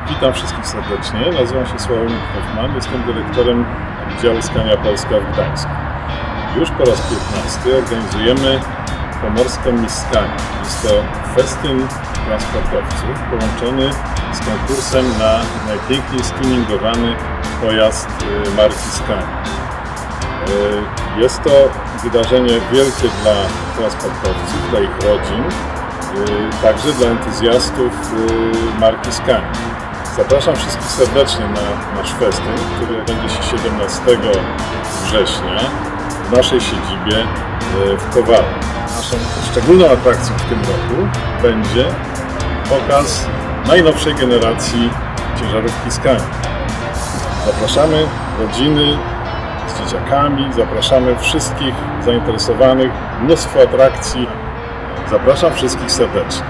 Witam wszystkich serdecznie. Nazywam się Sławomir Hoffman. Jestem dyrektorem udziału Scania Polska w Gdańsku. Już po raz 15 organizujemy Pomorską Miss Scania. Jest to festyn transportowców połączony z konkursem na najpiękniej stuningowany pojazd marki Scania. Jest to wydarzenie wielkie dla transportowców, dla ich rodzin, także dla entuzjastów marki Scania. Zapraszam wszystkich serdecznie na nasz festyn, który odbędzie się 17 września w naszej siedzibie w Kowale. Naszą szczególną atrakcją w tym roku będzie pokaz najnowszej generacji ciężarówki Scania. Zapraszamy rodziny z dzieciakami, zapraszamy wszystkich zainteresowanych, mnóstwo atrakcji. Zapraszam wszystkich serdecznie.